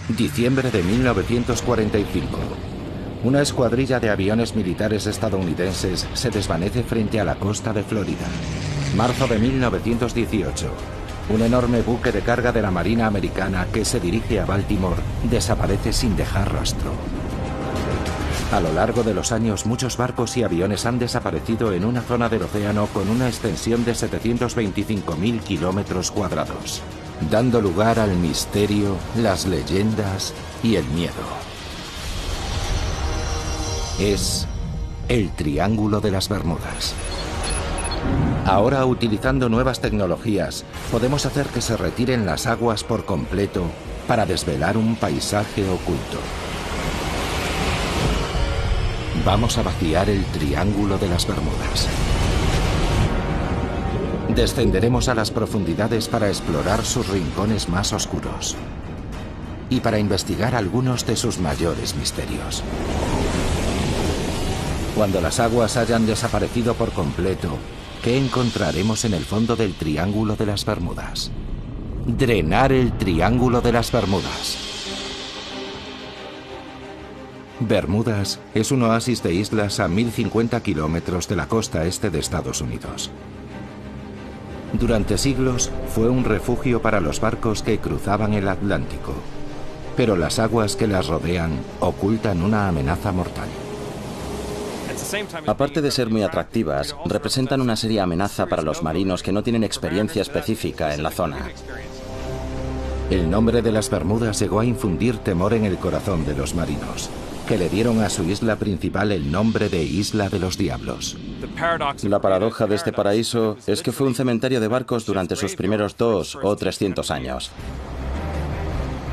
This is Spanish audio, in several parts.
Diciembre de 1945. Una escuadrilla de aviones militares estadounidenses se desvanece frente a la costa de Florida. Marzo de 1918. Un enorme buque de carga de la Marina Americana que se dirige a Baltimore desaparece sin dejar rastro. A lo largo de los años, muchos barcos y aviones han desaparecido en una zona del océano con una extensión de 725.000 kilómetros cuadrados, dando lugar al misterio, las leyendas y el miedo. Es el Triángulo de las Bermudas. Ahora, utilizando nuevas tecnologías, podemos hacer que se retiren las aguas por completo para desvelar un paisaje oculto. Vamos a vaciar el Triángulo de las Bermudas. Descenderemos a las profundidades para explorar sus rincones más oscuros y para investigar algunos de sus mayores misterios. Cuando las aguas hayan desaparecido por completo, ¿qué encontraremos en el fondo del Triángulo de las Bermudas? Drenar el Triángulo de las Bermudas. Bermudas es un oasis de islas a 1050 kilómetros de la costa este de Estados Unidos. Durante siglos fue un refugio para los barcos que cruzaban el Atlántico, pero las aguas que las rodean ocultan una amenaza mortal. Aparte de ser muy atractivas, representan una seria amenaza para los marinos que no tienen experiencia específica en la zona. El nombre de las Bermudas llegó a infundir temor en el corazón de los marinos, que le dieron a su isla principal el nombre de Isla de los Diablos. La paradoja de este paraíso es que fue un cementerio de barcos durante sus primeros 200 o 300 años.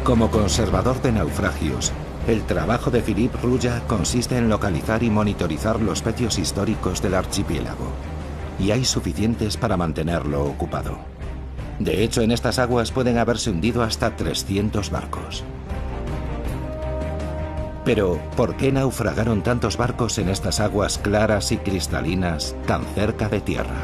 Como conservador de naufragios, el trabajo de Philippe Rouillat consiste en localizar y monitorizar los pecios históricos del archipiélago, y hay suficientes para mantenerlo ocupado. De hecho, en estas aguas pueden haberse hundido hasta 300 barcos. Pero, ¿por qué naufragaron tantos barcos en estas aguas claras y cristalinas tan cerca de tierra?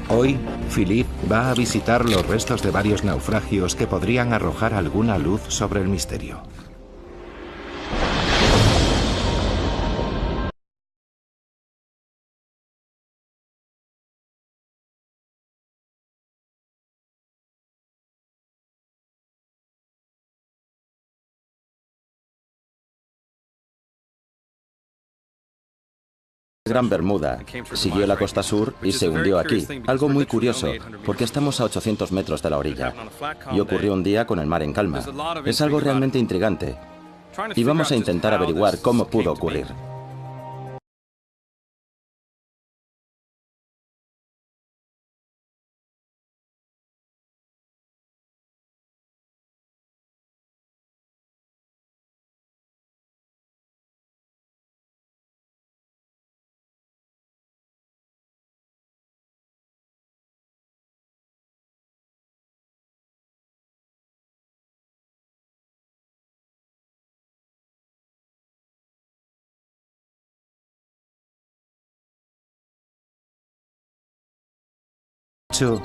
Hoy, Philippe va a visitar los restos de varios naufragios que podrían arrojar alguna luz sobre el misterio. Gran Bermuda siguió la costa sur y se hundió aquí. Algo muy curioso, porque estamos a 800 metros de la orilla. Y ocurrió un día con el mar en calma. Es algo realmente intrigante. Y vamos a intentar averiguar cómo pudo ocurrir.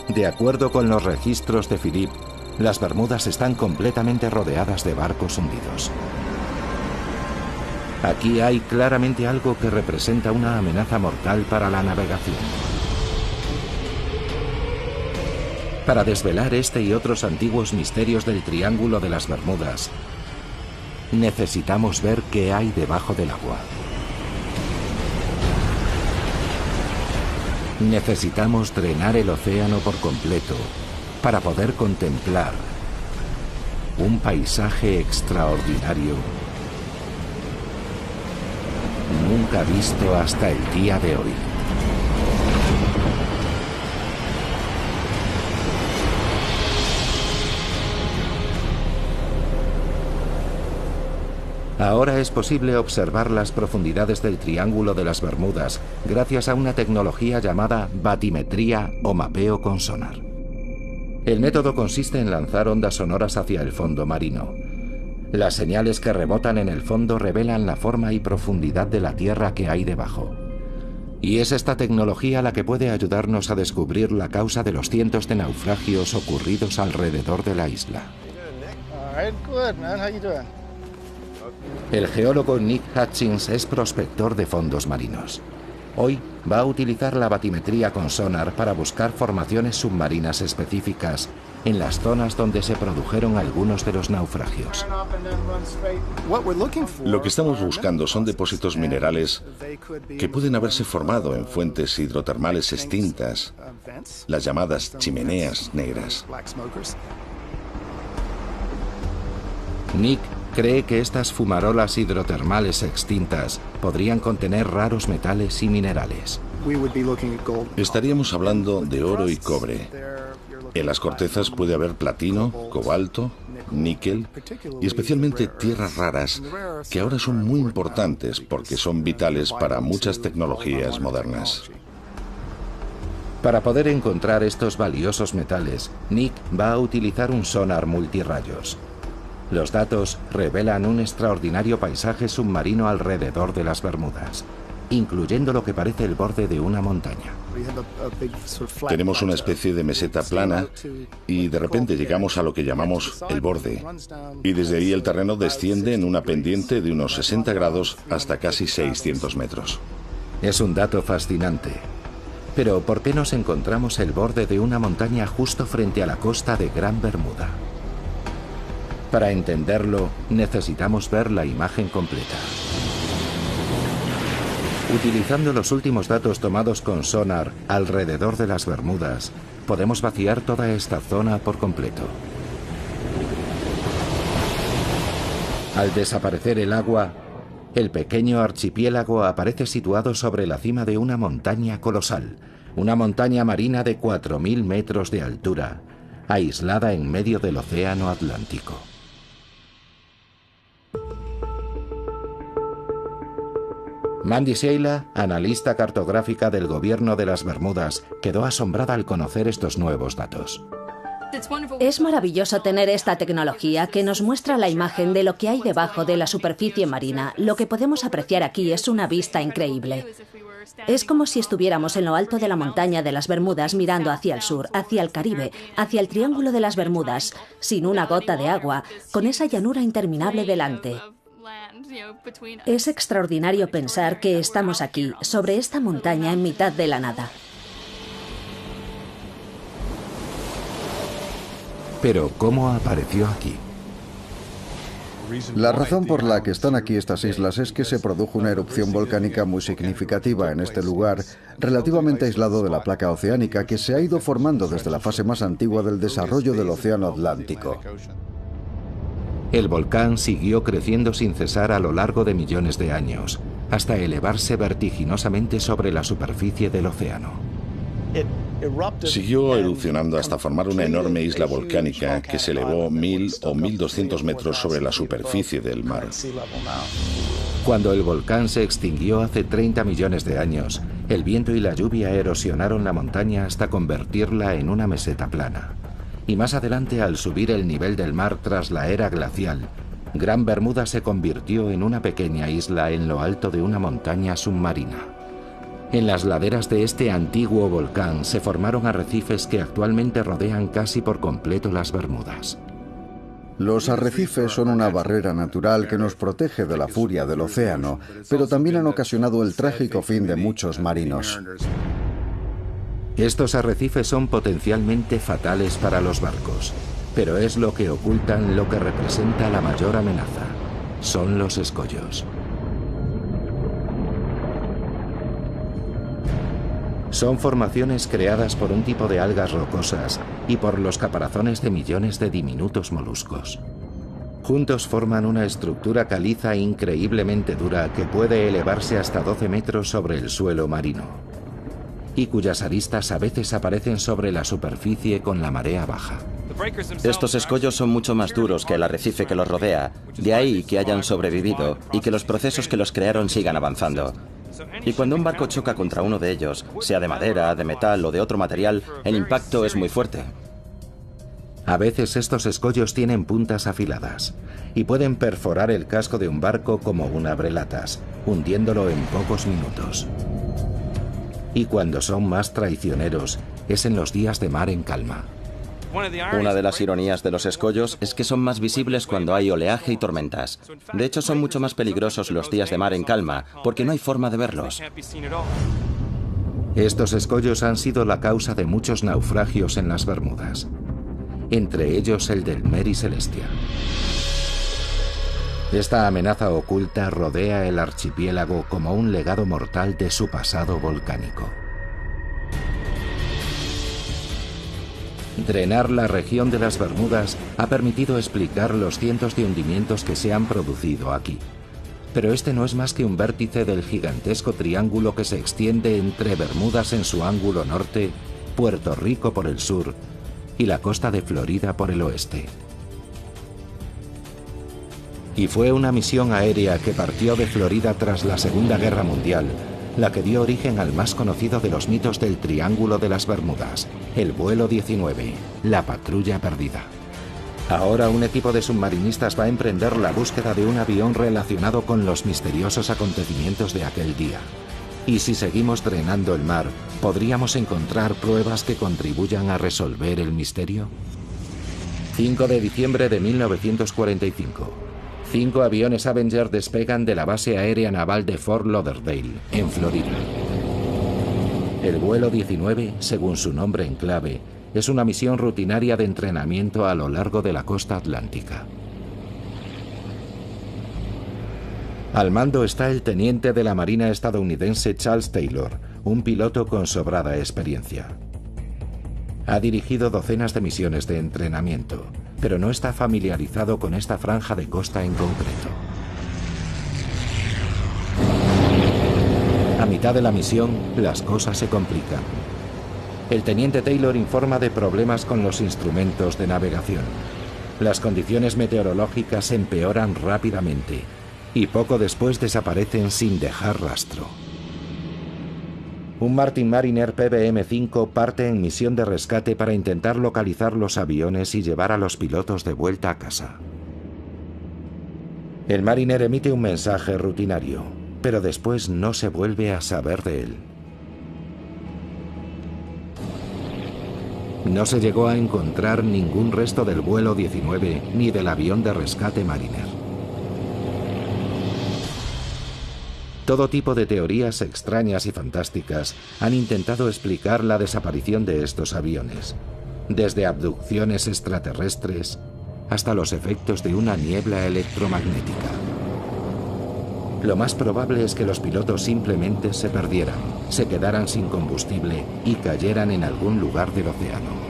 De acuerdo con los registros de Philippe, las Bermudas están completamente rodeadas de barcos hundidos. Aquí hay claramente algo que representa una amenaza mortal para la navegación. Para desvelar este y otros antiguos misterios del Triángulo de las Bermudas, necesitamos ver qué hay debajo del agua. Necesitamos drenar el océano por completo para poder contemplar un paisaje extraordinario nunca visto hasta el día de hoy. Ahora es posible observar las profundidades del Triángulo de las Bermudas gracias a una tecnología llamada batimetría o mapeo con sonar. El método consiste en lanzar ondas sonoras hacia el fondo marino. Las señales que rebotan en el fondo revelan la forma y profundidad de la tierra que hay debajo. Y es esta tecnología la que puede ayudarnos a descubrir la causa de los cientos de naufragios ocurridos alrededor de la isla. El geólogo Nick Hutchins es prospector de fondos marinos. Hoy va a utilizar la batimetría con sonar para buscar formaciones submarinas específicas en las zonas donde se produjeron algunos de los naufragios. Lo que estamos buscando son depósitos minerales que pueden haberse formado en fuentes hidrotermales extintas, las llamadas chimeneas negras. Nick cree que estas fumarolas hidrotermales extintas podrían contener raros metales y minerales. Estaríamos hablando de oro y cobre. En las cortezas puede haber platino, cobalto, níquel y especialmente tierras raras que ahora son muy importantes porque son vitales para muchas tecnologías modernas. Para poder encontrar estos valiosos metales, Nick va a utilizar un sonar multirrayos. Los datos revelan un extraordinario paisaje submarino alrededor de las Bermudas, incluyendo lo que parece el borde de una montaña. Tenemos una especie de meseta plana y de repente llegamos a lo que llamamos el borde. Y desde ahí el terreno desciende en una pendiente de unos 60 grados hasta casi 600 metros. Es un dato fascinante. Pero ¿por qué nos encontramos el borde de una montaña justo frente a la costa de Gran Bermuda? Para entenderlo, necesitamos ver la imagen completa. Utilizando los últimos datos tomados con sonar alrededor de las Bermudas, podemos vaciar toda esta zona por completo. Al desaparecer el agua, el pequeño archipiélago aparece situado sobre la cima de una montaña colosal, una montaña marina de 4.000 metros de altura, aislada en medio del Océano Atlántico. Mandy Sheila, analista cartográfica del gobierno de las Bermudas, quedó asombrada al conocer estos nuevos datos. Es maravilloso tener esta tecnología que nos muestra la imagen de lo que hay debajo de la superficie marina. Lo que podemos apreciar aquí es una vista increíble. Es como si estuviéramos en lo alto de la montaña de las Bermudas mirando hacia el sur, hacia el Caribe, hacia el Triángulo de las Bermudas, sin una gota de agua, con esa llanura interminable delante. Es extraordinario pensar que estamos aquí, sobre esta montaña en mitad de la nada. Pero, ¿cómo apareció aquí? La razón por la que están aquí estas islas es que se produjo una erupción volcánica muy significativa en este lugar, relativamente aislado de la placa oceánica, que se ha ido formando desde la fase más antigua del desarrollo del Océano Atlántico. El volcán siguió creciendo sin cesar a lo largo de millones de años, hasta elevarse vertiginosamente sobre la superficie del océano. Siguió erupcionando hasta formar una enorme isla volcánica que se elevó 1.000 o 1.200 metros sobre la superficie del mar. Cuando el volcán se extinguió hace 30 millones de años, el viento y la lluvia erosionaron la montaña hasta convertirla en una meseta plana. Y más adelante, al subir el nivel del mar tras la era glacial, Gran Bermuda se convirtió en una pequeña isla en lo alto de una montaña submarina. En las laderas de este antiguo volcán se formaron arrecifes que actualmente rodean casi por completo las Bermudas. Los arrecifes son una barrera natural que nos protege de la furia del océano, pero también han ocasionado el trágico fin de muchos marinos. Estos arrecifes son potencialmente fatales para los barcos, pero es lo que ocultan lo que representa la mayor amenaza. Son los escollos. Son formaciones creadas por un tipo de algas rocosas y por los caparazones de millones de diminutos moluscos. Juntos forman una estructura caliza increíblemente dura que puede elevarse hasta 12 metros sobre el suelo marino, y cuyas aristas a veces aparecen sobre la superficie con la marea baja. Estos escollos son mucho más duros que el arrecife que los rodea, de ahí que hayan sobrevivido y que los procesos que los crearon sigan avanzando. Y cuando un barco choca contra uno de ellos, sea de madera, de metal o de otro material, el impacto es muy fuerte. A veces estos escollos tienen puntas afiladas y pueden perforar el casco de un barco como un abrelatas, hundiéndolo en pocos minutos. Y cuando son más traicioneros es en los días de mar en calma. Una de las ironías de los escollos es que son más visibles cuando hay oleaje y tormentas. De hecho, son mucho más peligrosos los días de mar en calma, porque no hay forma de verlos. Estos escollos han sido la causa de muchos naufragios en las Bermudas, entre ellos el del Mary Celestia. Esta amenaza oculta rodea el archipiélago como un legado mortal de su pasado volcánico. Drenar la región de las Bermudas ha permitido explicar los cientos de hundimientos que se han producido aquí. Pero este no es más que un vértice del gigantesco triángulo que se extiende entre Bermudas en su ángulo norte, Puerto Rico por el sur y la costa de Florida por el oeste. Y fue una misión aérea que partió de Florida tras la Segunda Guerra Mundial la que dio origen al más conocido de los mitos del Triángulo de las Bermudas, el vuelo 19, la patrulla perdida. Ahora un equipo de submarinistas va a emprender la búsqueda de un avión relacionado con los misteriosos acontecimientos de aquel día. Y si seguimos drenando el mar, ¿podríamos encontrar pruebas que contribuyan a resolver el misterio? 5 de diciembre de 1945. 5 aviones Avenger despegan de la base aérea naval de Fort Lauderdale, en Florida. El vuelo 19, según su nombre en clave, es una misión rutinaria de entrenamiento a lo largo de la costa atlántica. Al mando está el teniente de la Marina estadounidense Charles Taylor, un piloto con sobrada experiencia. Ha dirigido docenas de misiones de entrenamiento, pero no está familiarizado con esta franja de costa en concreto. A mitad de la misión, las cosas se complican. El teniente Taylor informa de problemas con los instrumentos de navegación. Las condiciones meteorológicas empeoran rápidamente y poco después desaparecen sin dejar rastro. Un Martin Mariner PBM-5 parte en misión de rescate para intentar localizar los aviones y llevar a los pilotos de vuelta a casa. El Mariner emite un mensaje rutinario, pero después no se vuelve a saber de él. No se llegó a encontrar ningún resto del vuelo 19 ni del avión de rescate Mariner. Todo tipo de teorías extrañas y fantásticas han intentado explicar la desaparición de estos aviones, desde abducciones extraterrestres hasta los efectos de una niebla electromagnética. Lo más probable es que los pilotos simplemente se perdieran, se quedaran sin combustible y cayeran en algún lugar del océano.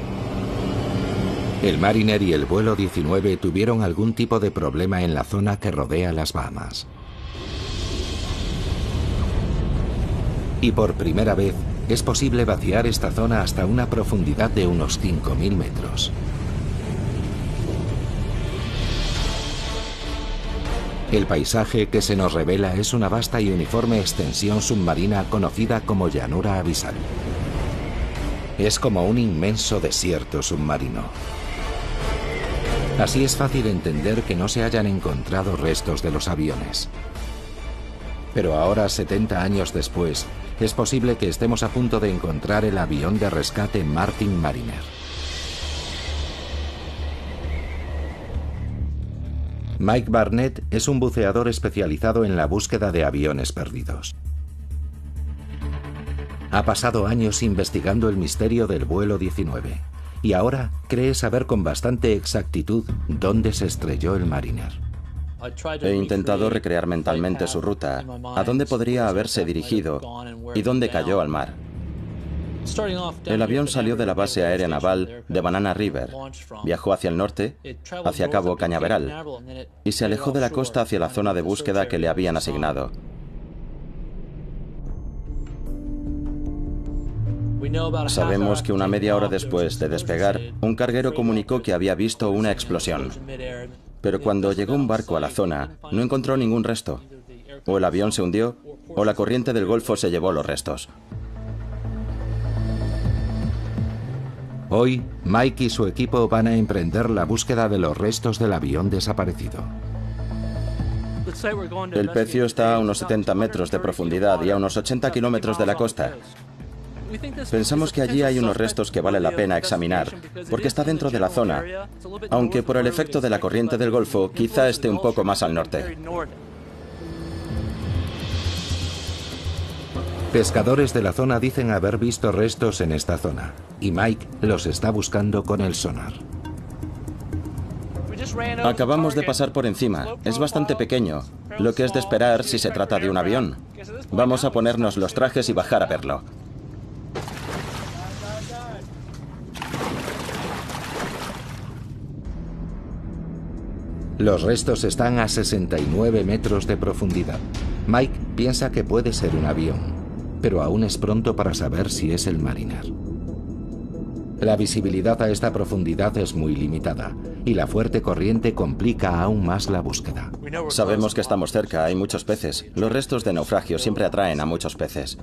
El Mariner y el vuelo 19 tuvieron algún tipo de problema en la zona que rodea las Bahamas. Y por primera vez es posible vaciar esta zona hasta una profundidad de unos 5.000 metros. El paisaje que se nos revela es una vasta y uniforme extensión submarina conocida como llanura abisal. Es como un inmenso desierto submarino. Así es fácil entender que no se hayan encontrado restos de los aviones. Pero ahora, 70 años después, es posible que estemos a punto de encontrar el avión de rescate Martin Mariner. Mike Barnett es un buceador especializado en la búsqueda de aviones perdidos. Ha pasado años investigando el misterio del vuelo 19 y ahora cree saber con bastante exactitud dónde se estrelló el Mariner. He intentado recrear mentalmente su ruta, a dónde podría haberse dirigido y dónde cayó al mar. El avión salió de la base aérea naval de Banana River, viajó hacia el norte, hacia Cabo Cañaveral, y se alejó de la costa hacia la zona de búsqueda que le habían asignado. Sabemos que una media hora después de despegar, un carguero comunicó que había visto una explosión. Pero cuando llegó un barco a la zona, no encontró ningún resto. O el avión se hundió, o la corriente del Golfo se llevó los restos. Hoy, Mike y su equipo van a emprender la búsqueda de los restos del avión desaparecido. El pecio está a unos 70 metros de profundidad y a unos 80 kilómetros de la costa. Pensamos que allí hay unos restos que vale la pena examinar, porque está dentro de la zona, aunque por el efecto de la corriente del Golfo, quizá esté un poco más al norte. Pescadores de la zona dicen haber visto restos en esta zona, y Mike los está buscando con el sonar. Acabamos de pasar por encima. Es bastante pequeño, lo que es de esperar si se trata de un avión. Vamos a ponernos los trajes y bajar a verlo. Los restos están a 69 metros de profundidad. Mike piensa que puede ser un avión, pero aún es pronto para saber si es el Mariner. La visibilidad a esta profundidad es muy limitada, y la fuerte corriente complica aún más la búsqueda. Sabemos que estamos cerca, hay muchos peces. Los restos de naufragio siempre atraen a muchos peces.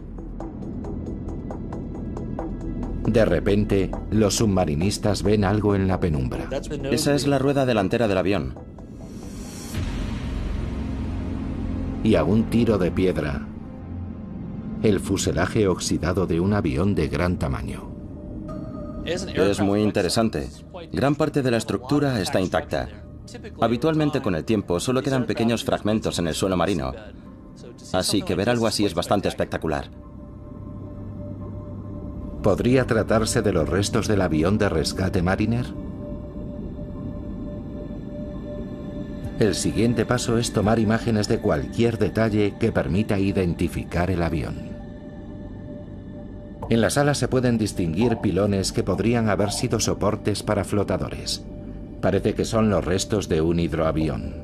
De repente, los submarinistas ven algo en la penumbra. Esa es la rueda delantera del avión. Y a un tiro de piedra, el fuselaje oxidado de un avión de gran tamaño. Es muy interesante. Gran parte de la estructura está intacta. Habitualmente con el tiempo solo quedan pequeños fragmentos en el suelo marino. Así que ver algo así es bastante espectacular. ¿Podría tratarse de los restos del avión de rescate Mariner? El siguiente paso es tomar imágenes de cualquier detalle que permita identificar el avión. En la sala se pueden distinguir pilones que podrían haber sido soportes para flotadores. Parece que son los restos de un hidroavión.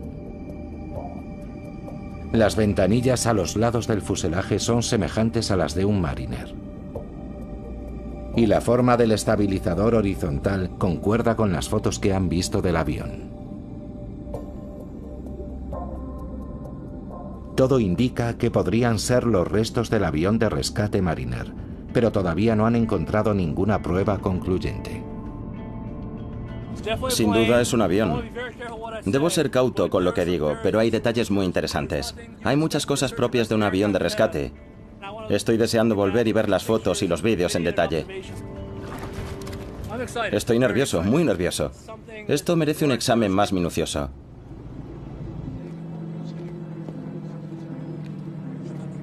Las ventanillas a los lados del fuselaje son semejantes a las de un Mariner. Y la forma del estabilizador horizontal concuerda con las fotos que han visto del avión. Todo indica que podrían ser los restos del avión de rescate Mariner, pero todavía no han encontrado ninguna prueba concluyente. Sin duda es un avión. Debo ser cauto con lo que digo, pero hay detalles muy interesantes. Hay muchas cosas propias de un avión de rescate. Estoy deseando volver y ver las fotos y los vídeos en detalle. Estoy nervioso, muy nervioso. Esto merece un examen más minucioso.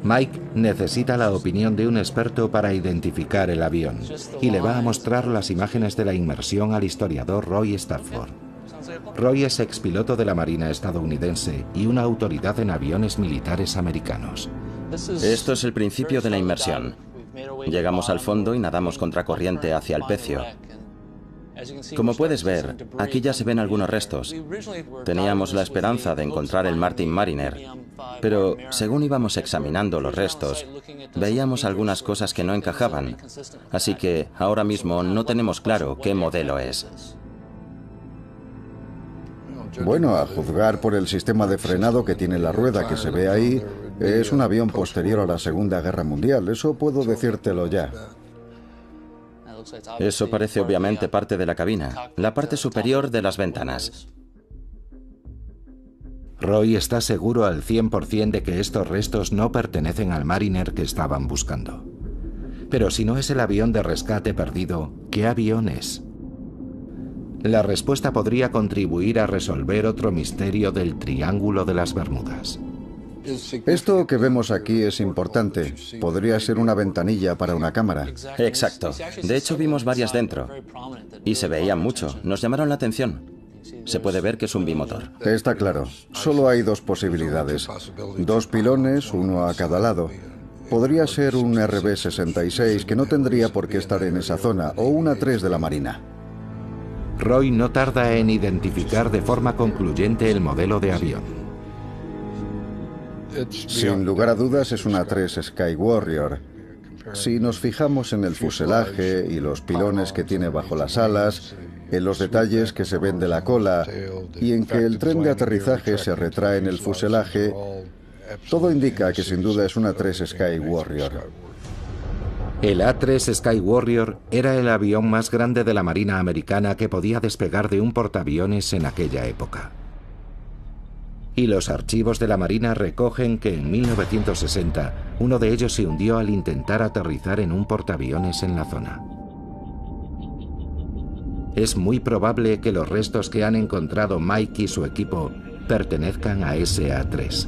Mike necesita la opinión de un experto para identificar el avión y le va a mostrar las imágenes de la inmersión al historiador Roy Stafford. Roy es expiloto de la Marina estadounidense y una autoridad en aviones militares americanos. Esto es el principio de la inmersión. Llegamos al fondo y nadamos contracorriente hacia el pecio. Como puedes ver, aquí ya se ven algunos restos. Teníamos la esperanza de encontrar el Martin Mariner, pero según íbamos examinando los restos, veíamos algunas cosas que no encajaban. Así que ahora mismo no tenemos claro qué modelo es. Bueno, a juzgar por el sistema de frenado que tiene la rueda que se ve ahí, es un avión posterior a la Segunda Guerra Mundial. Eso puedo decírtelo ya. Eso parece obviamente parte de la cabina, la parte superior de las ventanas. Roy está seguro al 100% de que estos restos no pertenecen al Mariner que estaban buscando. Pero si no es el avión de rescate perdido, ¿qué avión es? La respuesta podría contribuir a resolver otro misterio del Triángulo de las Bermudas. Esto que vemos aquí es importante. Podría ser una ventanilla para una cámara. Exacto. De hecho, vimos varias dentro. Y se veían mucho. Nos llamaron la atención. Se puede ver que es un bimotor. Está claro. Solo hay dos posibilidades. Dos pilones, uno a cada lado. Podría ser un RB-66 que no tendría por qué estar en esa zona, o una 3 de la Marina. Roy no tarda en identificar de forma concluyente el modelo de avión. Sin lugar a dudas es una 3 Sky Warrior. Si nos fijamos en el fuselaje y los pilones que tiene bajo las alas, en los detalles que se ven de la cola y en que el tren de aterrizaje se retrae en el fuselaje, todo indica que sin duda es una 3 Sky Warrior. El A-3 Sky Warrior era el avión más grande de la Marina americana que podía despegar de un portaaviones en aquella época. Y los archivos de la Marina recogen que en 1960 uno de ellos se hundió al intentar aterrizar en un portaaviones en la zona. Es muy probable que los restos que han encontrado Mike y su equipo pertenezcan a SA-3.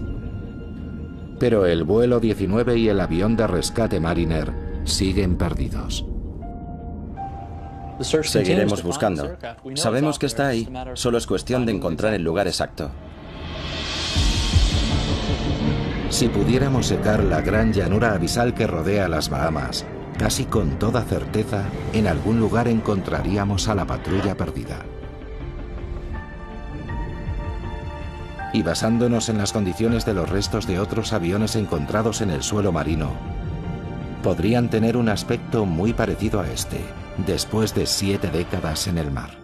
Pero el vuelo 19 y el avión de rescate Mariner siguen perdidos. Seguiremos buscando. Sabemos que está ahí, solo es cuestión de encontrar el lugar exacto. Si pudiéramos secar la gran llanura abisal que rodea las Bahamas, casi con toda certeza, en algún lugar encontraríamos a la patrulla perdida. Y basándonos en las condiciones de los restos de otros aviones encontrados en el suelo marino, podrían tener un aspecto muy parecido a este, después de 7 décadas en el mar.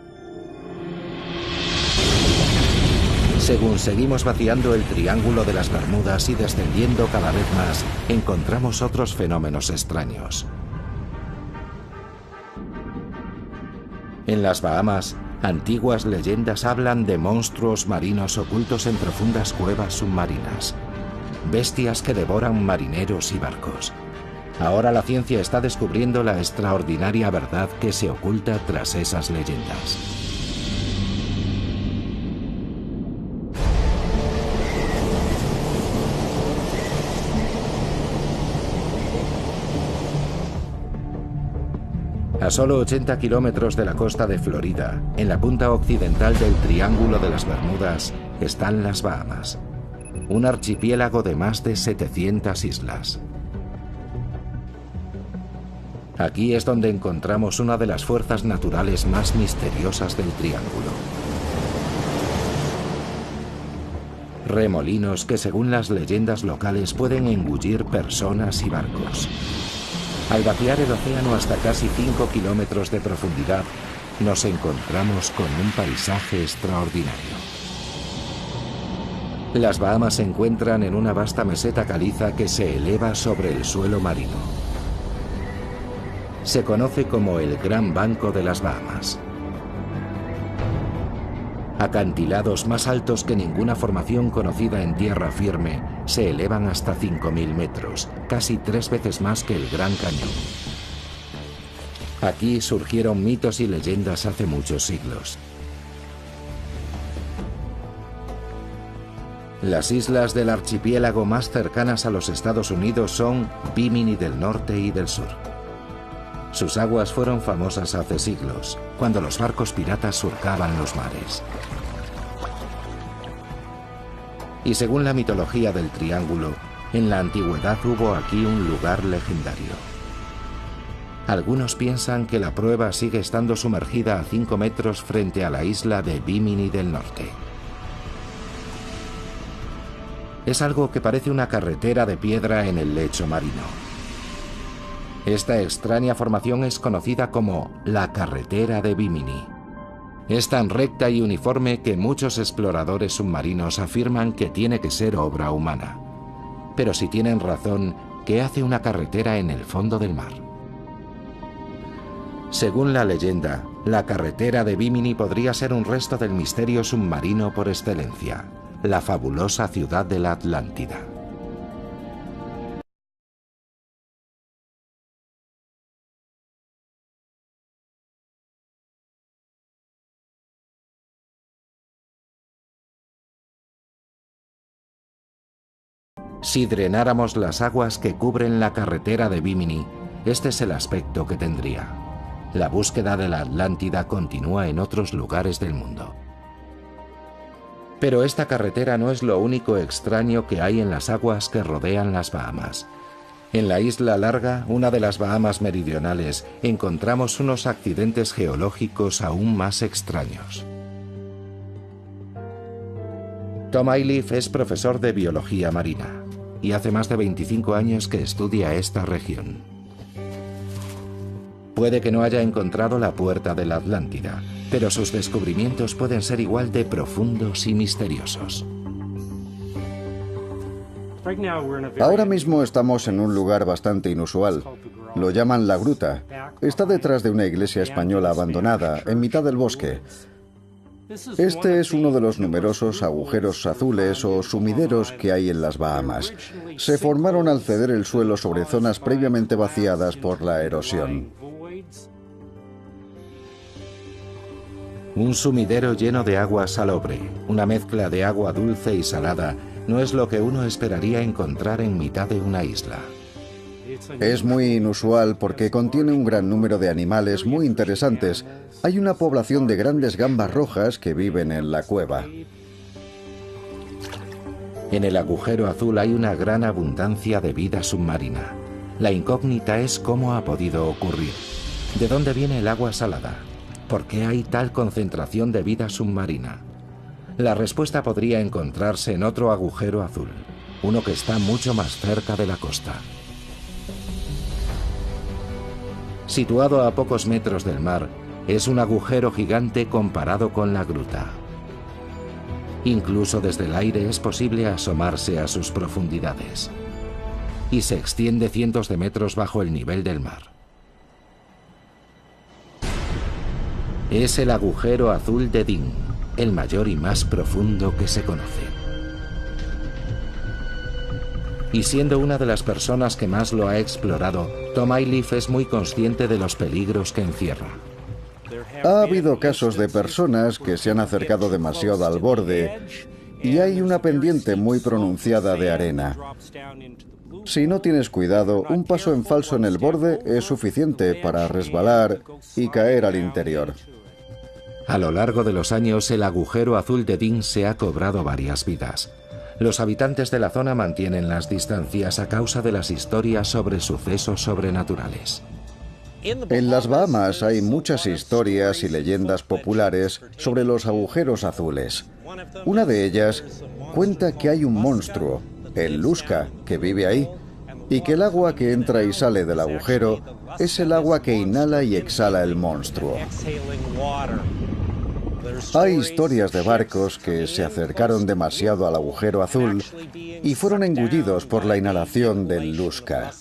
Según seguimos vaciando el Triángulo de las Bermudas y descendiendo cada vez más, encontramos otros fenómenos extraños. En las Bahamas, antiguas leyendas hablan de monstruos marinos ocultos en profundas cuevas submarinas, bestias que devoran marineros y barcos. Ahora la ciencia está descubriendo la extraordinaria verdad que se oculta tras esas leyendas. A solo 80 kilómetros de la costa de Florida, en la punta occidental del Triángulo de las Bermudas, están las Bahamas, un archipiélago de más de 700 islas. Aquí es donde encontramos una de las fuerzas naturales más misteriosas del Triángulo. Remolinos que, según las leyendas locales, pueden engullir personas y barcos. Al vaciar el océano hasta casi 5 kilómetros de profundidad, nos encontramos con un paisaje extraordinario. Las Bahamas se encuentran en una vasta meseta caliza que se eleva sobre el suelo marino. Se conoce como el Gran Banco de las Bahamas. Acantilados más altos que ninguna formación conocida en tierra firme se elevan hasta 5.000 metros, casi 3 veces más que el Gran Cañón. Aquí surgieron mitos y leyendas hace muchos siglos. Las islas del archipiélago más cercanas a los Estados Unidos son Bimini del norte y del sur. Sus aguas fueron famosas hace siglos, cuando los barcos piratas surcaban los mares. Y según la mitología del Triángulo, en la antigüedad hubo aquí un lugar legendario. Algunos piensan que la prueba sigue estando sumergida a 5 metros frente a la isla de Bimini del norte. Es algo que parece una carretera de piedra en el lecho marino. Esta extraña formación es conocida como la carretera de Bimini. Es tan recta y uniforme que muchos exploradores submarinos afirman que tiene que ser obra humana. Pero si tienen razón, ¿qué hace una carretera en el fondo del mar? Según la leyenda, la carretera de Bimini podría ser un resto del misterio submarino por excelencia, la fabulosa ciudad de la Atlántida. Si drenáramos las aguas que cubren la carretera de Bimini, este es el aspecto que tendría. La búsqueda de la Atlántida continúa en otros lugares del mundo. Pero esta carretera no es lo único extraño que hay en las aguas que rodean las Bahamas. En la isla Larga, una de las Bahamas meridionales, encontramos unos accidentes geológicos aún más extraños. Tom Ayliff es profesor de biología marina y hace más de 25 años que estudia esta región. Puede que no haya encontrado la puerta de la Atlántida, pero sus descubrimientos pueden ser igual de profundos y misteriosos. Ahora mismo estamos en un lugar bastante inusual. Lo llaman La Gruta. Está detrás de una iglesia española abandonada, en mitad del bosque. Este es uno de los numerosos agujeros azules o sumideros que hay en las Bahamas. Se formaron al ceder el suelo sobre zonas previamente vaciadas por la erosión. Un sumidero lleno de agua salobre, una mezcla de agua dulce y salada, no es lo que uno esperaría encontrar en mitad de una isla. Es muy inusual porque contiene un gran número de animales muy interesantes. Hay una población de grandes gambas rojas que viven en la cueva. En el agujero azul hay una gran abundancia de vida submarina. La incógnita es cómo ha podido ocurrir. ¿De dónde viene el agua salada? ¿Por qué hay tal concentración de vida submarina? La respuesta podría encontrarse en otro agujero azul, uno que está mucho más cerca de la costa. Situado a pocos metros del mar, es un agujero gigante comparado con la gruta. Incluso desde el aire es posible asomarse a sus profundidades. Y se extiende cientos de metros bajo el nivel del mar. Es el agujero azul de Dean, el mayor y más profundo que se conoce. Y siendo una de las personas que más lo ha explorado, Tom Ayliff es muy consciente de los peligros que encierra. Ha habido casos de personas que se han acercado demasiado al borde y hay una pendiente muy pronunciada de arena. Si no tienes cuidado, un paso en falso en el borde es suficiente para resbalar y caer al interior. A lo largo de los años, el agujero azul de Dean se ha cobrado varias vidas. Los habitantes de la zona mantienen las distancias a causa de las historias sobre sucesos sobrenaturales. En las Bahamas hay muchas historias y leyendas populares sobre los agujeros azules. Una de ellas cuenta que hay un monstruo, el Lusca, que vive ahí, y que el agua que entra y sale del agujero es el agua que inhala y exhala el monstruo. Hay historias de barcos que se acercaron demasiado al agujero azul y fueron engullidos por la inhalación del Lusca.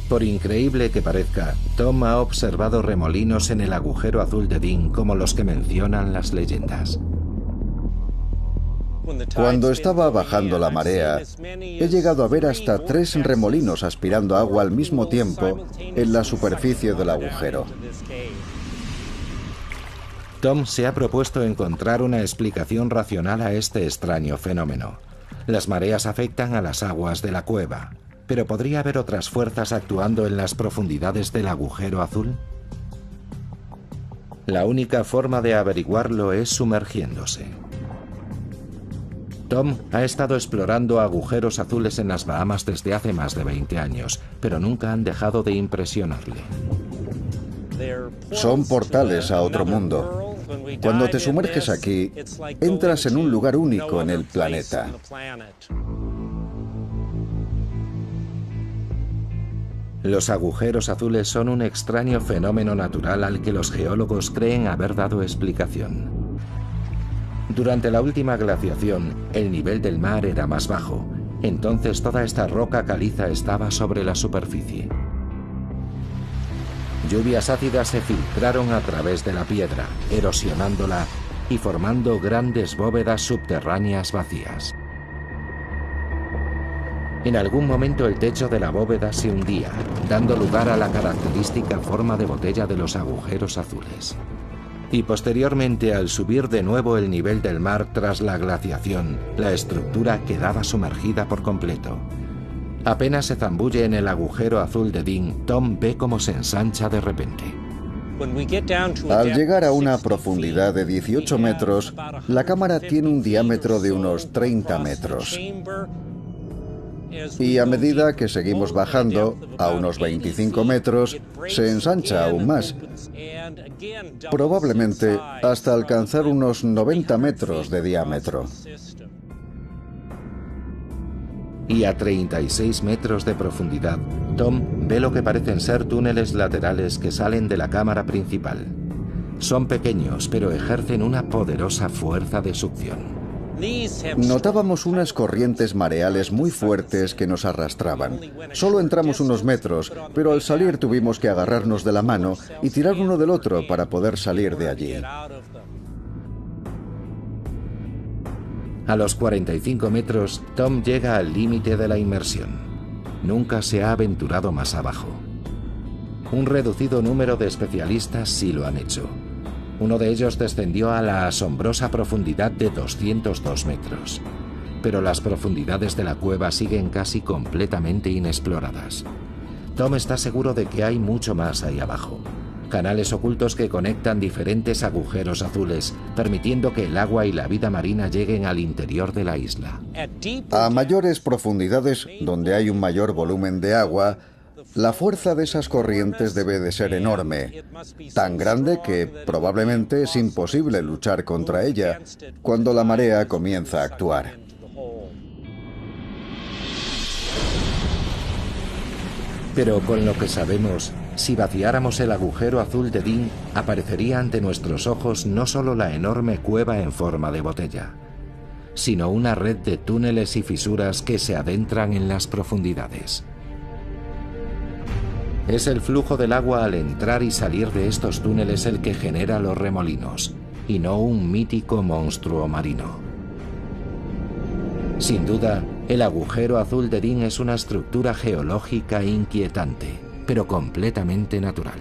Por increíble que parezca, Tom ha observado remolinos en el agujero azul de Dean como los que mencionan las leyendas. Cuando estaba bajando la marea, he llegado a ver hasta 3 remolinos aspirando agua al mismo tiempo en la superficie del agujero. Tom se ha propuesto encontrar una explicación racional a este extraño fenómeno. Las mareas afectan a las aguas de la cueva, pero ¿podría haber otras fuerzas actuando en las profundidades del agujero azul? La única forma de averiguarlo es sumergiéndose. Tom ha estado explorando agujeros azules en las Bahamas desde hace más de 20 años, pero nunca han dejado de impresionarle. Son portales a otro mundo. Cuando te sumerges aquí, entras en un lugar único en el planeta. Los agujeros azules son un extraño fenómeno natural al que los geólogos creen haber dado explicación. Durante la última glaciación, el nivel del mar era más bajo. Entonces toda esta roca caliza estaba sobre la superficie. Lluvias ácidas se filtraron a través de la piedra, erosionándola y formando grandes bóvedas subterráneas vacías. En algún momento el techo de la bóveda se hundía, dando lugar a la característica forma de botella de los agujeros azules. Y posteriormente, al subir de nuevo el nivel del mar tras la glaciación, la estructura quedaba sumergida por completo. Apenas se zambulle en el agujero azul de Dean, Tom ve cómo se ensancha de repente. Al llegar a una profundidad de 18 metros, la cámara tiene un diámetro de unos 30 metros. Y a medida que seguimos bajando, a unos 25 metros, se ensancha aún más, probablemente hasta alcanzar unos 90 metros de diámetro. Y a 36 metros de profundidad, Tom ve lo que parecen ser túneles laterales que salen de la cámara principal. Son pequeños, pero ejercen una poderosa fuerza de succión. Notábamos unas corrientes mareales muy fuertes que nos arrastraban. Solo entramos unos metros, pero al salir tuvimos que agarrarnos de la mano y tirar uno del otro para poder salir de allí. A los 45 metros, Tom llega al límite de la inmersión. Nunca se ha aventurado más abajo. Un reducido número de especialistas sí lo han hecho. Uno de ellos descendió a la asombrosa profundidad de 202 metros. Pero las profundidades de la cueva siguen casi completamente inexploradas. Tom está seguro de que hay mucho más ahí abajo. Canales ocultos que conectan diferentes agujeros azules, permitiendo que el agua y la vida marina lleguen al interior de la isla. A mayores profundidades, donde hay un mayor volumen de agua, la fuerza de esas corrientes debe de ser enorme, tan grande que probablemente es imposible luchar contra ella cuando la marea comienza a actuar. Pero con lo que sabemos, si vaciáramos el agujero azul de Dean, aparecería ante nuestros ojos no solo la enorme cueva en forma de botella, sino una red de túneles y fisuras que se adentran en las profundidades. Es el flujo del agua al entrar y salir de estos túneles el que genera los remolinos, y no un mítico monstruo marino. Sin duda, el agujero azul de Dean es una estructura geológica inquietante, pero completamente natural.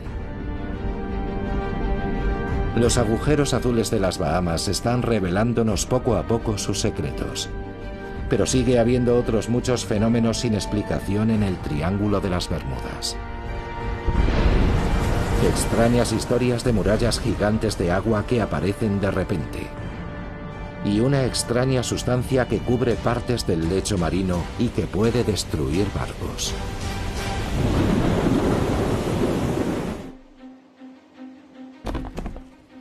Los agujeros azules de las Bahamas están revelándonos poco a poco sus secretos. Pero sigue habiendo otros muchos fenómenos sin explicación en el Triángulo de las Bermudas. Extrañas historias de murallas gigantes de agua que aparecen de repente. Y una extraña sustancia que cubre partes del lecho marino y que puede destruir barcos.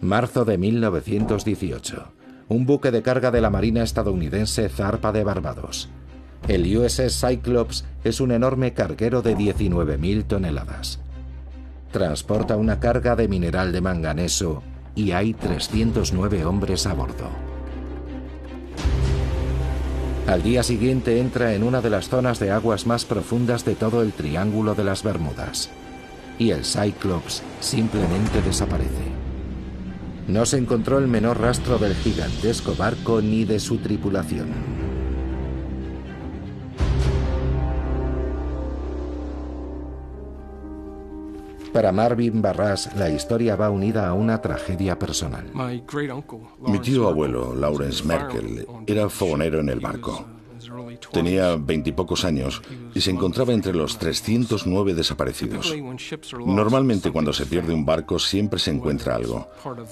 Marzo de 1918. Un buque de carga de la Marina estadounidense zarpa de Barbados. El USS Cyclops es un enorme carguero de 19.000 toneladas. Transporta una carga de mineral de manganeso y hay 309 hombres a bordo. Al día siguiente entra en una de las zonas de aguas más profundas de todo el Triángulo de las Bermudas. Y el Cyclops simplemente desaparece. No se encontró el menor rastro del gigantesco barco ni de su tripulación. Para Marvin Barras, la historia va unida a una tragedia personal. Mi tío abuelo, Lawrence Merkel, era fogonero en el barco. Tenía 20 y pocos años y se encontraba entre los 309 desaparecidos. Normalmente cuando se pierde un barco siempre se encuentra algo.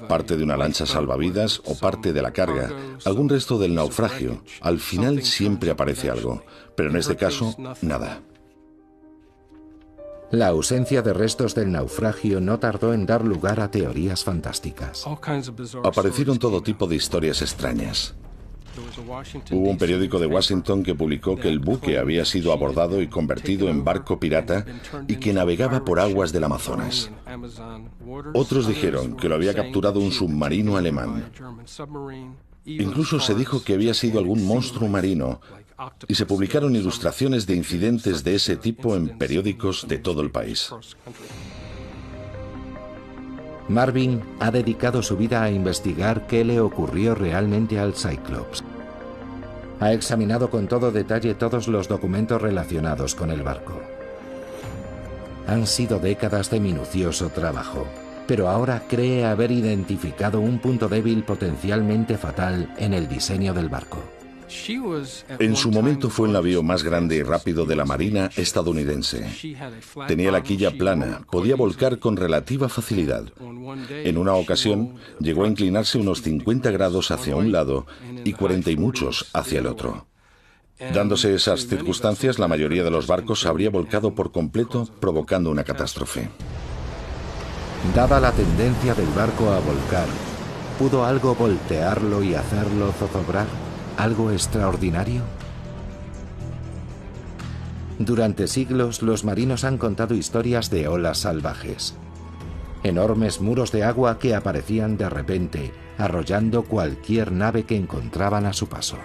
Parte de una lancha salvavidas o parte de la carga, algún resto del naufragio. Al final siempre aparece algo, pero en este caso, nada. La ausencia de restos del naufragio no tardó en dar lugar a teorías fantásticas. Aparecieron todo tipo de historias extrañas. Hubo un periódico de Washington que publicó que el buque había sido abordado y convertido en barco pirata y que navegaba por aguas del Amazonas. Otros dijeron que lo había capturado un submarino alemán. Incluso se dijo que había sido algún monstruo marino y se publicaron ilustraciones de incidentes de ese tipo en periódicos de todo el país. Marvin ha dedicado su vida a investigar qué le ocurrió realmente al Cyclops. Ha examinado con todo detalle todos los documentos relacionados con el barco. Han sido décadas de minucioso trabajo, pero ahora cree haber identificado un punto débil potencialmente fatal en el diseño del barco. En su momento fue el navío más grande y rápido de la Marina estadounidense. Tenía la quilla plana, podía volcar con relativa facilidad. En una ocasión llegó a inclinarse unos 50 grados hacia un lado y 40 y muchos hacia el otro. Dándose esas circunstancias, la mayoría de los barcos se habría volcado por completo, provocando una catástrofe. Dada la tendencia del barco a volcar, ¿pudo algo voltearlo y hacerlo zozobrar? ¿Algo extraordinario? Durante siglos, los marinos han contado historias de olas salvajes. Enormes muros de agua que aparecían de repente, arrollando cualquier nave que encontraban a su paso.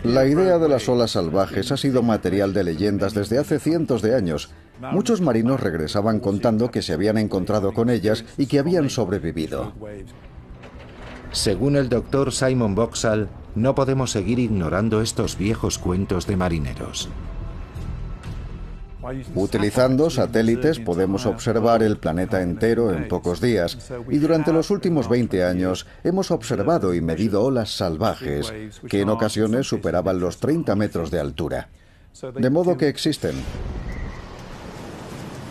La idea de las olas salvajes ha sido material de leyendas desde hace cientos de años. Muchos marinos regresaban contando que se habían encontrado con ellas y que habían sobrevivido. Según el doctor Simon Boxall, no podemos seguir ignorando estos viejos cuentos de marineros. Utilizando satélites podemos observar el planeta entero en pocos días, y durante los últimos 20 años hemos observado y medido olas salvajes que en ocasiones superaban los 30 metros de altura. De modo que existen.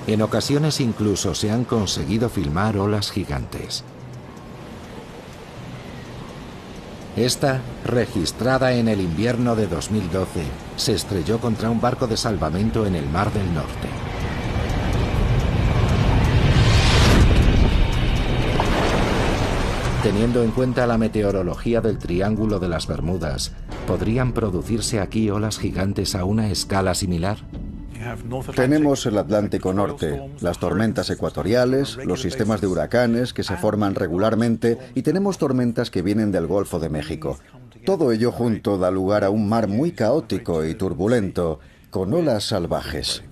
En ocasiones incluso se han conseguido filmar olas gigantes. Esta, registrada en el invierno de 2012, se estrelló contra un barco de salvamento en el Mar del Norte. Teniendo en cuenta la meteorología del Triángulo de las Bermudas, ¿podrían producirse aquí olas gigantes a una escala similar? Tenemos el Atlántico Norte, las tormentas ecuatoriales, los sistemas de huracanes que se forman regularmente y tenemos tormentas que vienen del Golfo de México. Todo ello junto da lugar a un mar muy caótico y turbulento, con olas salvajes.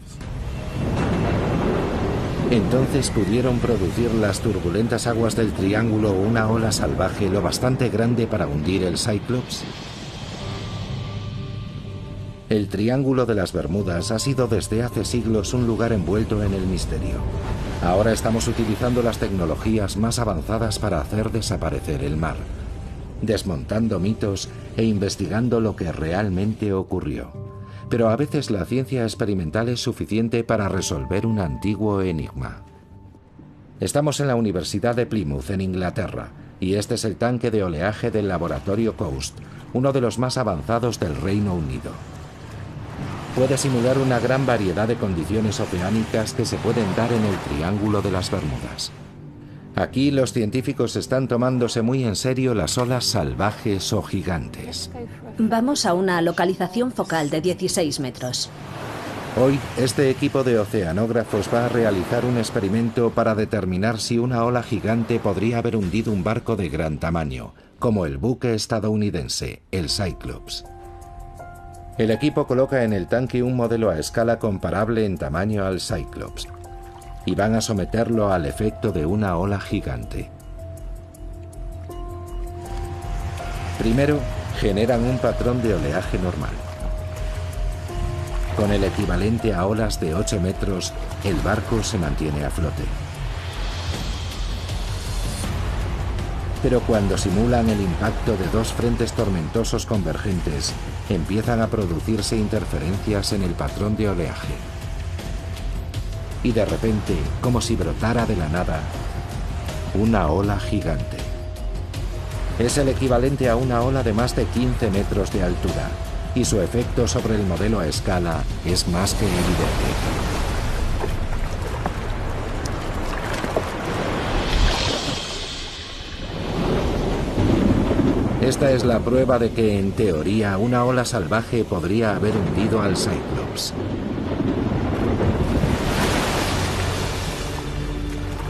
Entonces, ¿pudieron producir las turbulentas aguas del Triángulo una ola salvaje lo bastante grande para hundir el Cyclops? El Triángulo de las Bermudas ha sido desde hace siglos un lugar envuelto en el misterio. Ahora estamos utilizando las tecnologías más avanzadas para hacer desaparecer el mar, desmontando mitos e investigando lo que realmente ocurrió. Pero a veces la ciencia experimental es suficiente para resolver un antiguo enigma. Estamos en la Universidad de Plymouth, en Inglaterra, y este es el tanque de oleaje del laboratorio Coast, uno de los más avanzados del Reino Unido. Puede simular una gran variedad de condiciones oceánicas que se pueden dar en el Triángulo de las Bermudas. Aquí los científicos están tomándose muy en serio las olas salvajes o gigantes. Vamos a una localización focal de 16 metros. Hoy, este equipo de oceanógrafos va a realizar un experimento para determinar si una ola gigante podría haber hundido un barco de gran tamaño, como el buque estadounidense, el Cyclops. El equipo coloca en el tanque un modelo a escala comparable en tamaño al Cyclops y van a someterlo al efecto de una ola gigante. Primero, generan un patrón de oleaje normal. Con el equivalente a olas de 8 metros, el barco se mantiene a flote. Pero cuando simulan el impacto de dos frentes tormentosos convergentes, empiezan a producirse interferencias en el patrón de oleaje. Y de repente, como si brotara de la nada, una ola gigante. Es el equivalente a una ola de más de 15 metros de altura, y su efecto sobre el modelo a escala es más que evidente. Esta es la prueba de que, en teoría, una ola salvaje podría haber hundido al Cyclops.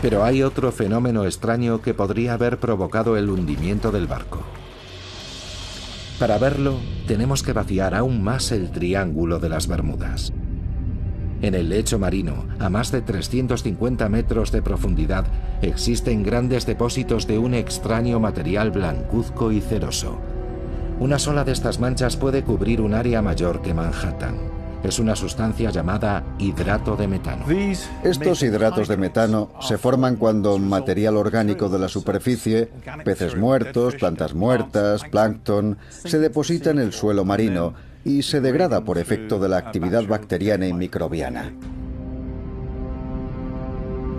Pero hay otro fenómeno extraño que podría haber provocado el hundimiento del barco. Para verlo, tenemos que vaciar aún más el Triángulo de las Bermudas. En el lecho marino, a más de 350 metros de profundidad, existen grandes depósitos de un extraño material blancuzco y ceroso. Una sola de estas manchas puede cubrir un área mayor que Manhattan. Es una sustancia llamada hidrato de metano. Estos hidratos de metano se forman cuando material orgánico de la superficie, peces muertos, plantas muertas, plancton, se deposita en el suelo marino y se degrada por efecto de la actividad bacteriana y microbiana.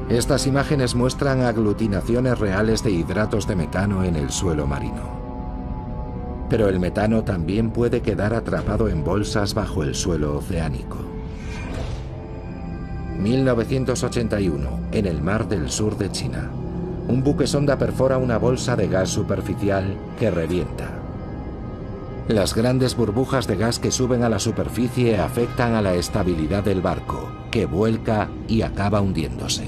Estas imágenes muestran aglutinaciones reales de hidratos de metano en el suelo marino. Pero el metano también puede quedar atrapado en bolsas bajo el suelo oceánico. 1981, en el mar del sur de China. Un buque sonda perfora una bolsa de gas superficial que revienta. Las grandes burbujas de gas que suben a la superficie afectan a la estabilidad del barco, que vuelca y acaba hundiéndose.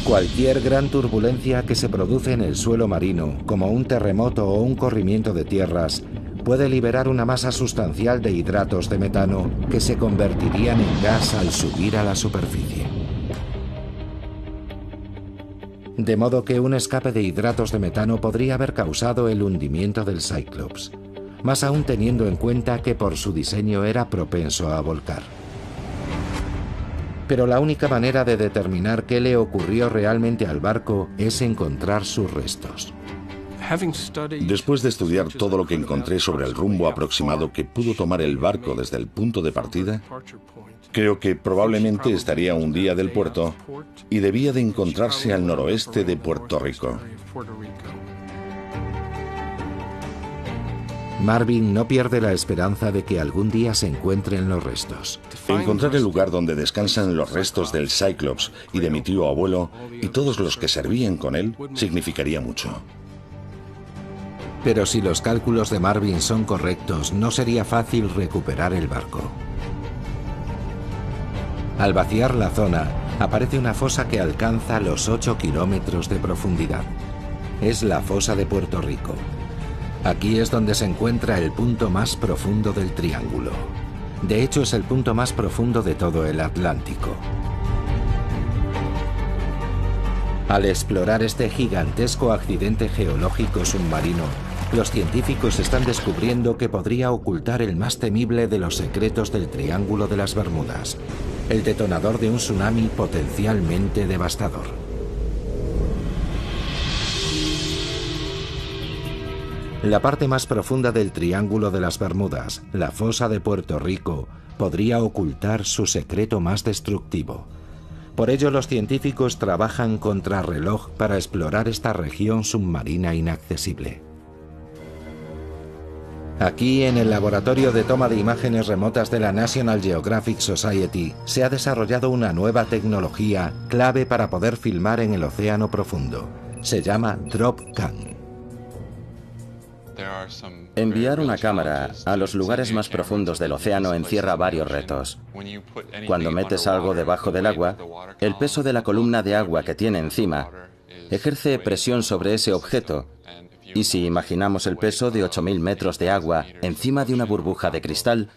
Cualquier gran turbulencia que se produce en el suelo marino, como un terremoto o un corrimiento de tierras, puede liberar una masa sustancial de hidratos de metano que se convertirían en gas al subir a la superficie. De modo que un escape de hidratos de metano podría haber causado el hundimiento del Cyclops, más aún teniendo en cuenta que por su diseño era propenso a volcar. Pero la única manera de determinar qué le ocurrió realmente al barco es encontrar sus restos. Después de estudiar todo lo que encontré sobre el rumbo aproximado que pudo tomar el barco desde el punto de partida, creo que probablemente estaría un día del puerto y debía de encontrarse al noroeste de Puerto Rico. Marvin no pierde la esperanza de que algún día se encuentren los restos. Encontrar el lugar donde descansan los restos del Cyclops y de mi tío abuelo y todos los que servían con él significaría mucho. Pero si los cálculos de Marvin son correctos, no sería fácil recuperar el barco. Al vaciar la zona, aparece una fosa que alcanza los 8 kilómetros de profundidad. Es la fosa de Puerto Rico. Aquí es donde se encuentra el punto más profundo del triángulo. De hecho, es el punto más profundo de todo el Atlántico. Al explorar este gigantesco accidente geológico submarino, los científicos están descubriendo que podría ocultar el más temible de los secretos del Triángulo de las Bermudas, el detonador de un tsunami potencialmente devastador. La parte más profunda del Triángulo de las Bermudas, la fosa de Puerto Rico, podría ocultar su secreto más destructivo. Por ello, los científicos trabajan contrarreloj para explorar esta región submarina inaccesible. Aquí, en el laboratorio de toma de imágenes remotas de la National Geographic Society, se ha desarrollado una nueva tecnología clave para poder filmar en el océano profundo. Se llama DropCam. Enviar una cámara a los lugares más profundos del océano encierra varios retos. Cuando metes algo debajo del agua, el peso de la columna de agua que tiene encima ejerce presión sobre ese objeto. Y si imaginamos el peso de 8.000 metros de agua encima de una burbuja de cristal,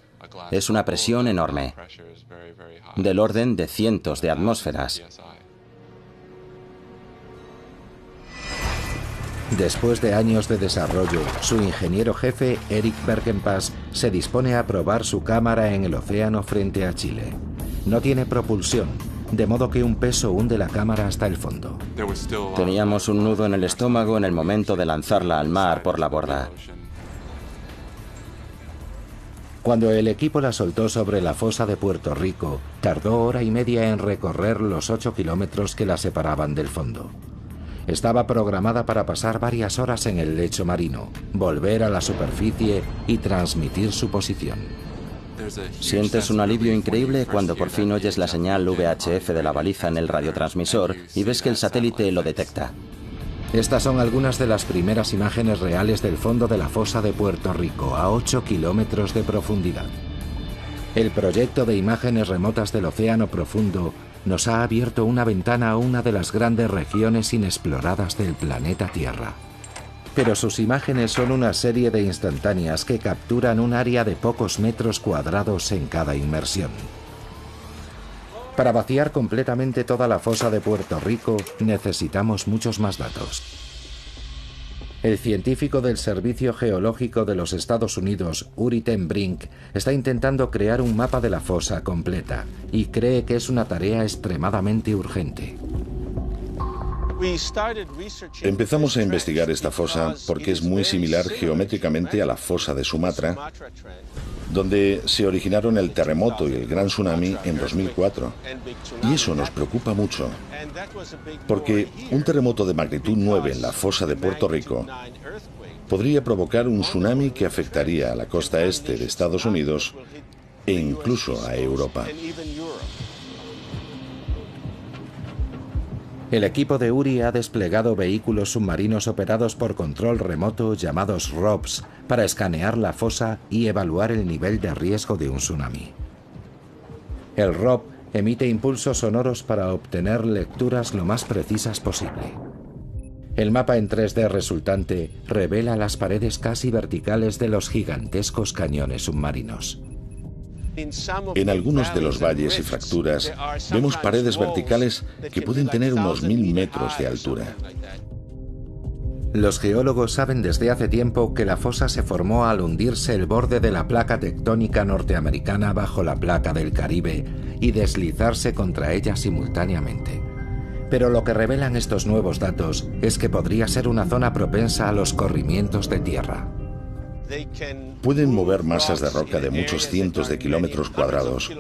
es una presión enorme, del orden de cientos de atmósferas. Después de años de desarrollo, su ingeniero jefe, Eric Berkenpass, se dispone a probar su cámara en el océano frente a Chile. No tiene propulsión, de modo que un peso hunde la cámara hasta el fondo. Teníamos un nudo en el estómago en el momento de lanzarla al mar por la borda. Cuando el equipo la soltó sobre la fosa de Puerto Rico, tardó hora y media en recorrer los 8 kilómetros que la separaban del fondo. Estaba programada para pasar varias horas en el lecho marino, volver a la superficie y transmitir su posición. Sientes un alivio increíble cuando por fin oyes la señal VHF de la baliza en el radiotransmisor y ves que el satélite lo detecta. Estas son algunas de las primeras imágenes reales del fondo de la fosa de Puerto Rico, a 8 kilómetros de profundidad. El proyecto de imágenes remotas del océano profundo nos ha abierto una ventana a una de las grandes regiones inexploradas del planeta Tierra. Pero sus imágenes son una serie de instantáneas que capturan un área de pocos metros cuadrados en cada inmersión. Para vaciar completamente toda la fosa de Puerto Rico, necesitamos muchos más datos. El científico del Servicio Geológico de los Estados Unidos, Uri ten Brink, está intentando crear un mapa de la fosa completa y cree que es una tarea extremadamente urgente. Empezamos a investigar esta fosa porque es muy similar geométricamente a la fosa de Sumatra, donde se originaron el terremoto y el gran tsunami en 2004. Y eso nos preocupa mucho, porque un terremoto de magnitud 9 en la fosa de Puerto Rico podría provocar un tsunami que afectaría a la costa este de Estados Unidos e incluso a Europa. El equipo de Uri ha desplegado vehículos submarinos operados por control remoto llamados ROVs para escanear la fosa y evaluar el nivel de riesgo de un tsunami. El ROV Emite impulsos sonoros para obtener lecturas lo más precisas posible. El mapa en 3D resultante revela las paredes casi verticales de los gigantescos cañones submarinos. En algunos de los valles y fracturas vemos paredes verticales que pueden tener unos 1000 metros de altura. Los geólogos saben desde hace tiempo que la fosa se formó al hundirse el borde de la placa tectónica norteamericana bajo la placa del Caribe y deslizarse contra ella simultáneamente. Pero lo que revelan estos nuevos datos es que podría ser una zona propensa a los corrimientos de tierra. Pueden mover masas de roca de muchos cientos de kilómetros cuadrados,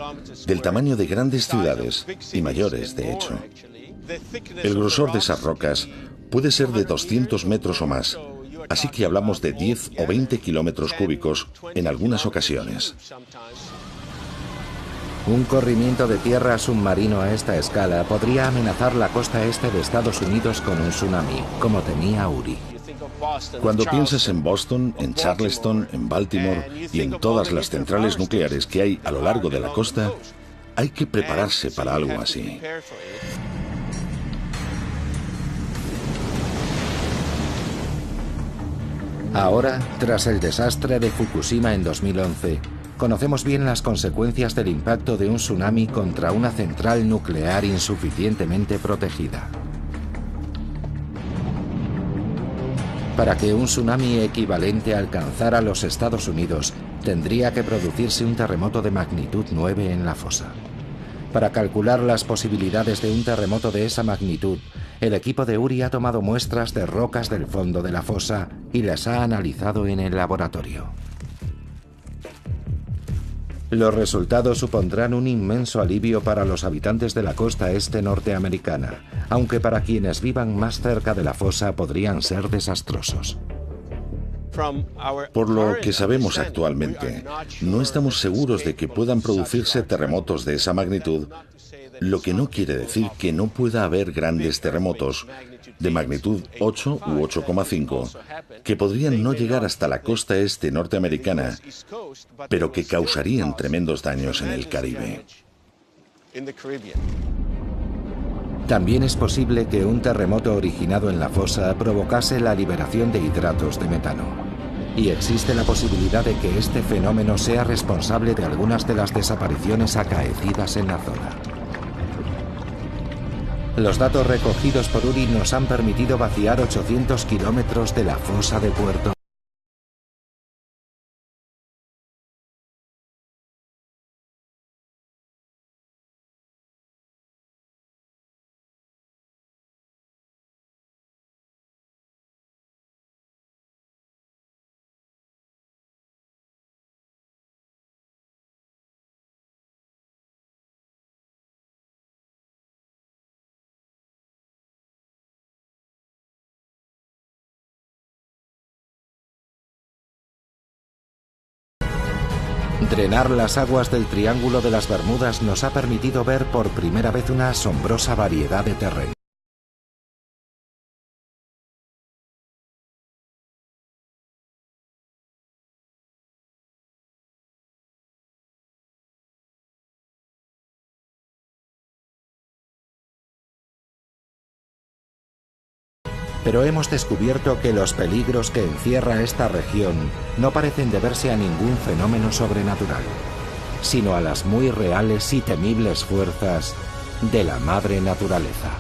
del tamaño de grandes ciudades y mayores, de hecho. El grosor de esas rocas puede ser de 200 metros o más, así que hablamos de 10 o 20 kilómetros cúbicos en algunas ocasiones. Un corrimiento de tierra submarino a esta escala podría amenazar la costa este de Estados Unidos con un tsunami, como temía Uri. Cuando piensas en Boston, en Charleston, en Baltimore y en todas las centrales nucleares que hay a lo largo de la costa, hay que prepararse para algo así. Ahora, tras el desastre de Fukushima en 2011, conocemos bien las consecuencias del impacto de un tsunami contra una central nuclear insuficientemente protegida. Para que un tsunami equivalente alcanzara los Estados Unidos, tendría que producirse un terremoto de magnitud 9 en la fosa. Para calcular las posibilidades de un terremoto de esa magnitud, el equipo de Uri ha tomado muestras de rocas del fondo de la fosa y las ha analizado en el laboratorio. Los resultados supondrán un inmenso alivio para los habitantes de la costa este norteamericana, aunque para quienes vivan más cerca de la fosa podrían ser desastrosos. Por lo que sabemos actualmente, no estamos seguros de que puedan producirse terremotos de esa magnitud, lo que no quiere decir que no pueda haber grandes terremotos de magnitud 8 u 8,5 que podrían no llegar hasta la costa este norteamericana, pero que causarían tremendos daños en el Caribe. También es posible que un terremoto originado en la fosa provocase la liberación de hidratos de metano. Y existe la posibilidad de que este fenómeno sea responsable de algunas de las desapariciones acaecidas en la zona. Los datos recogidos por Uri nos han permitido vaciar 800 kilómetros de la fosa de Puerto. Drenar las aguas del Triángulo de las Bermudas nos ha permitido ver por primera vez una asombrosa variedad de terrenos. Pero hemos descubierto que los peligros que encierra esta región no parecen deberse a ningún fenómeno sobrenatural, sino a las muy reales y temibles fuerzas de la madre naturaleza.